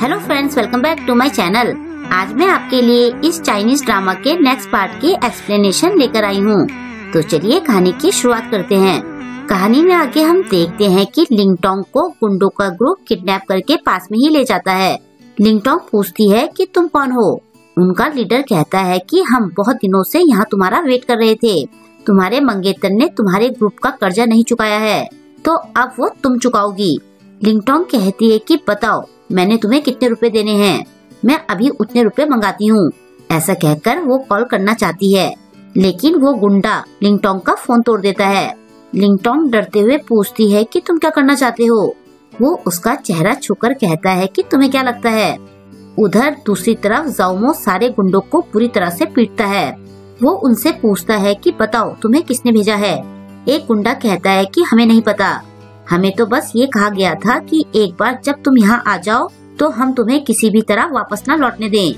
Hello friends, welcome back to my channel. आज मैं आपके लिए इस चाइनीज ड्रामा के नेक्स्ट पार्ट की एक्सप्लेनेशन लेकर आई हूँ। तो चलिए कहानी की शुरुआत करते हैं। कहानी में आगे हम देखते हैं कि लिंगटोंग को गुंडों का ग्रुप किडनैप करके पास में ही ले जाता है। लिंगटोंग पूछती है कि तुम कौन हो। उनका लीडर कहता है कि हम बहुत दिनों से यहाँ तुम्हारा वेट कर रहे थे। तुम्हारे मंगेतर ने तुम्हारे ग्रुप का कर्जा नहीं चुकाया है, तो अब वो तुम चुकाओगी। लिंगटोंग कहती है कि बताओ मैंने तुम्हें कितने रुपए देने हैं, मैं अभी उतने रुपए मंगाती हूँ। ऐसा कहकर वो कॉल करना चाहती है, लेकिन वो गुंडा लिंगटोंग का फोन तोड़ देता है। लिंगटोंग डरते हुए पूछती है कि तुम क्या करना चाहते हो। वो उसका चेहरा छूकर कहता है कि तुम्हें क्या लगता है। उधर दूसरी तरफ जाओमो सारे गुंडों को पूरी तरह से पीटता है। वो उनसे पूछता है कि बताओ तुम्हें किसने भेजा है। एक गुंडा कहता है कि हमें नहीं पता, हमें तो बस ये कहा गया था कि एक बार जब तुम यहाँ आ जाओ तो हम तुम्हें किसी भी तरह वापस न लौटने दें।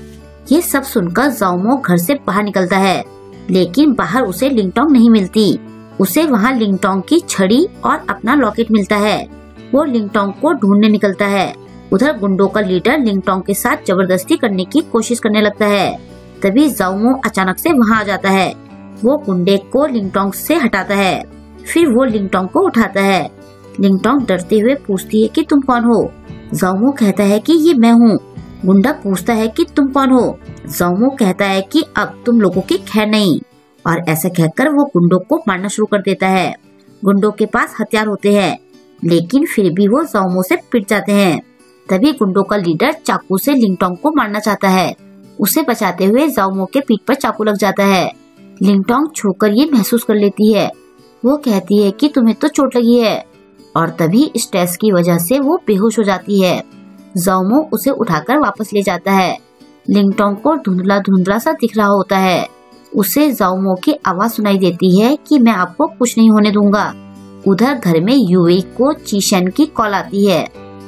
ये सब सुनकर जाओमो घर से बाहर निकलता है, लेकिन बाहर उसे लिंगटोंग नहीं मिलती। उसे वहाँ लिंगटोंग की छड़ी और अपना लॉकेट मिलता है। वो लिंगटोंग को ढूंढने निकलता है। उधर गुंडों का लीडर लिंगटोंग के साथ जबरदस्ती करने की कोशिश करने लगता है। तभी जाओमो अचानक से वहाँ आ जाता है। वो गुंडे को लिंगटोंग से हटाता है, फिर वो लिंगटोंग को उठाता है। लिंगटोंग डरते हुए पूछती है कि तुम कौन हो। जाओमो कहता है कि ये मैं हूँ। गुंडा पूछता है कि तुम कौन हो। जाओमो कहता है कि अब तुम लोगों की खैर नहीं, और ऐसा कहकर वो गुंडों को मारना शुरू कर देता है। गुंडों के पास हथियार होते हैं, लेकिन फिर भी वो जाओमो से पिट जाते हैं। तभी गुंडों का लीडर चाकू से लिंगटोंग को मारना चाहता है। उसे बचाते हुए जाओमो के पीठ पर चाकू लग जाता है। लिंगटोंग छूकर ये महसूस कर लेती है। वो कहती है कि तुम्हें तो चोट लगी है, और तभी स्ट्रेस की वजह से वो बेहोश हो जाती है। जाओमो उसे उठाकर वापस ले जाता है। लिंगटोंग को धुंधला धुंधला सा दिख रहा होता है। उसे जाओमो की आवाज सुनाई देती है कि मैं आपको कुछ नहीं होने दूंगा। उधर घर में यूई को चीशेन की कॉल आती है।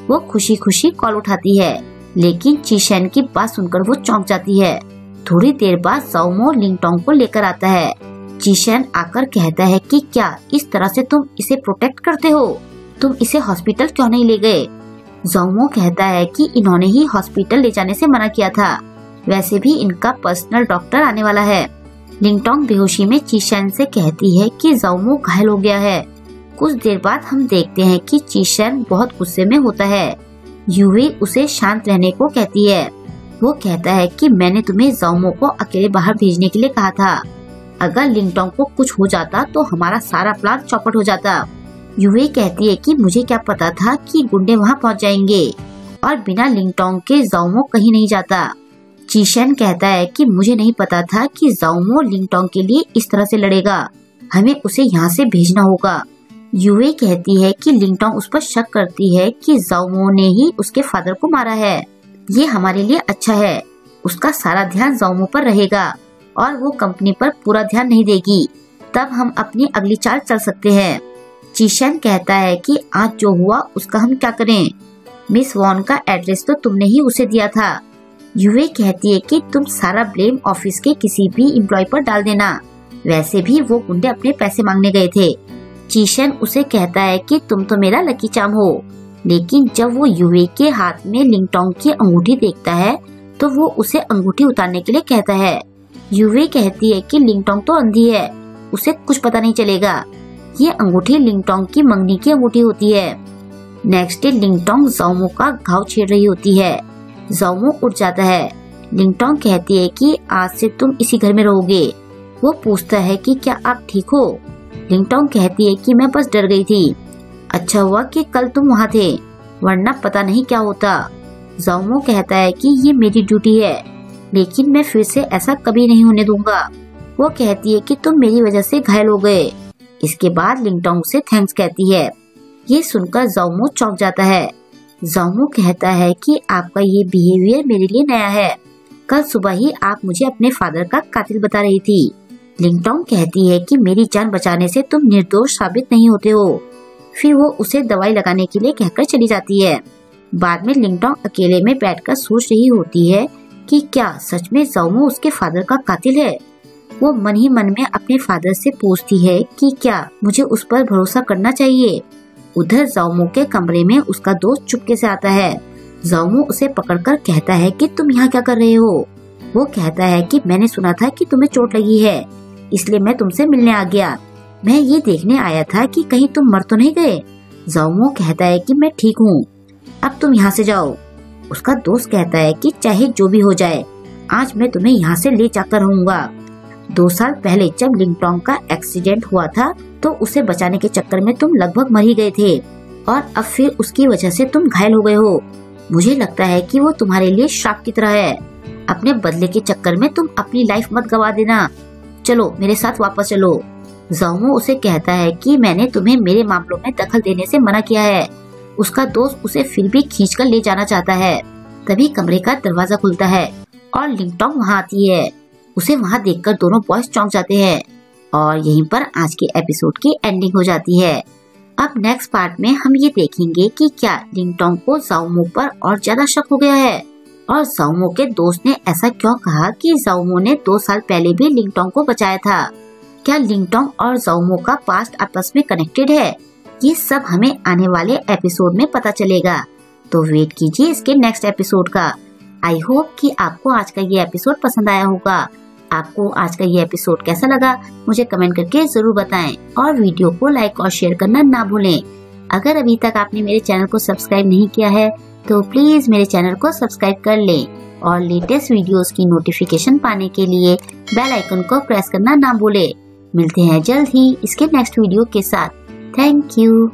वो खुशी खुशी कॉल उठाती है, लेकिन चीशेन की बात सुनकर वो चौंक जाती है। थोड़ी देर बाद जाओमो लिंगटोंग को लेकर आता है। चीशेन आकर कहता है कि क्या इस तरह से तुम इसे प्रोटेक्ट करते हो, तुम इसे हॉस्पिटल क्यों नहीं ले गए। जाओमो कहता है कि इन्होंने ही हॉस्पिटल ले जाने से मना किया था, वैसे भी इनका पर्सनल डॉक्टर आने वाला है। लिंगटोंग बेहोशी में चीशेन से कहती है कि जाओमो घायल हो गया है। कुछ देर बाद हम देखते हैं कि चीशेन बहुत गुस्से में होता है। यूई उसे शांत रहने को कहती है। वो कहता है कि मैंने तुम्हें जाओमो को अकेले बाहर भेजने के लिए कहा था। अगर लिंगटोंग को कुछ हो जाता तो हमारा सारा प्लान चौपट हो जाता। यूई कहती है कि मुझे क्या पता था कि गुंडे वहाँ पहुँच जाएंगे, और बिना लिंगटोंग के जाओमो कहीं नहीं जाता। चीशेन कहता है कि मुझे नहीं पता था कि जाओमो लिंगटोंग के लिए इस तरह से लड़ेगा, हमें उसे यहाँ से भेजना होगा। यूई कहती है कि लिंगटोंग उस पर शक करती है कि जाओमो ने ही उसके फादर को मारा है। ये हमारे लिए अच्छा है, उसका सारा ध्यान जाओमो पर रहेगा और वो कंपनी पर पूरा ध्यान नहीं देगी। तब हम अपनी अगली चाल चल सकते हैं। चीशेन कहता है कि आज जो हुआ उसका हम क्या करें। मिस वॉन का एड्रेस तो तुमने ही उसे दिया था। यूई कहती है कि तुम सारा ब्लेम ऑफिस के किसी भी एम्प्लॉय पर डाल देना, वैसे भी वो गुंडे अपने पैसे मांगने गए थे। चीशेन उसे कहता है कि तुम तो मेरा लकी चार्म हो, लेकिन जब वो यूई के हाथ में लिंगटोंग की अंगूठी देखता है तो वो उसे अंगूठी उतारने के लिए कहता है। यूई कहती है कि लिंगटोंग तो अंधी है, उसे कुछ पता नहीं चलेगा। ये अंगूठी लिंगटोंग की मंगनी की अंगूठी होती है। नेक्स्ट डे लिंगटोंग जाओमो का घाव छेड़ रही होती है। जाओमो उठ जाता है। लिंगटोंग कहती है कि आज से तुम इसी घर में रहोगे। वो पूछता है कि क्या आप ठीक हो। लिंगटोंग कहती है कि मैं बस डर गई थी, अच्छा हुआ कि कल तुम वहाँ थे, वरना पता नहीं क्या होता। जाओमो कहता है कि ये मेरी ड्यूटी है, लेकिन मैं फिर से ऐसा कभी नहीं होने दूंगा। वो कहती है कि तुम मेरी वजह से घायल हो गए। इसके बाद लिंगटोंग से थैंक्स कहती है। ये सुनकर जाओमो चौंक जाता है। जाओमो कहता है कि आपका ये बिहेवियर मेरे लिए नया है, कल सुबह ही आप मुझे अपने फादर का कातिल बता रही थी। लिंगटोंग कहती है कि मेरी जान बचाने से तुम निर्दोष साबित नहीं होते हो। फिर वो उसे दवाई लगाने के लिए कहकर चली जाती है। बाद में लिंगटोंग अकेले में बैठकर सोच रही होती है कि क्या सच में जाओमो उसके फादर का कातिल है। वो मन ही मन में अपने फादर से पूछती है कि क्या मुझे उस पर भरोसा करना चाहिए। उधर जाओमो के कमरे में उसका दोस्त चुपके से आता है। ज़ाओमो उसे पकड़कर कहता है कि तुम यहाँ क्या कर रहे हो। वो कहता है कि मैंने सुना था कि तुम्हें चोट लगी है, इसलिए मैं तुमसे मिलने आ गया। मैं ये देखने आया था कि कहीं तुम मर तो नहीं गए। ज़ाओमो कहता है कि मैं ठीक हूँ, अब तुम यहाँ से जाओ। उसका दोस्त कहता है कि चाहे जो भी हो जाए, आज मैं तुम्हें यहाँ से ले जाकर रहूंगा। 2 साल पहले जब लिंगटोंग का एक्सीडेंट हुआ था तो उसे बचाने के चक्कर में तुम लगभग मर ही गए थे और अब फिर उसकी वजह से तुम घायल हो गए हो। मुझे लगता है कि वो तुम्हारे लिए श्राप की तरह है। अपने बदले के चक्कर में तुम अपनी लाइफ मत गवा देना। चलो मेरे साथ वापस चलो। ज़ाओमो उसे कहता है कि मैंने तुम्हें मेरे मामलों में दखल देने से मना किया है। उसका दोस्त उसे फिर भी खींचकर ले जाना चाहता है। तभी कमरे का दरवाजा खुलता है और लिंगटोंग वहाँ आती है। उसे वहाँ देखकर दोनों बॉयज चौंक जाते हैं और यहीं पर आज के एपिसोड की एंडिंग हो जाती है। अब नेक्स्ट पार्ट में हम ये देखेंगे कि क्या लिंगटोंग को ज़ाओमो पर और ज्यादा शक हो गया है और ज़ाओमो के दोस्त ने ऐसा क्यों कहा कि ज़ाओमो ने 2 साल पहले भी लिंगटोंग को बचाया था। क्या लिंगटोंग और ज़ाओमो का पास्ट आपस में कनेक्टेड है? ये सब हमें आने वाले एपिसोड में पता चलेगा, तो वेट कीजिए इसके नेक्स्ट एपिसोड का। आई होप कि आपको आज का ये एपिसोड पसंद आया होगा। आपको आज का ये एपिसोड कैसा लगा मुझे कमेंट करके जरूर बताएं और वीडियो को लाइक और शेयर करना ना भूलें। अगर अभी तक आपने मेरे चैनल को सब्सक्राइब नहीं किया है तो प्लीज मेरे चैनल को सब्सक्राइब कर लें और लेटेस्ट वीडियोस की नोटिफिकेशन पाने के लिए बेल आइकन को प्रेस करना ना भूलें। मिलते हैं जल्द ही इसके नेक्स्ट वीडियो के साथ। Thank you.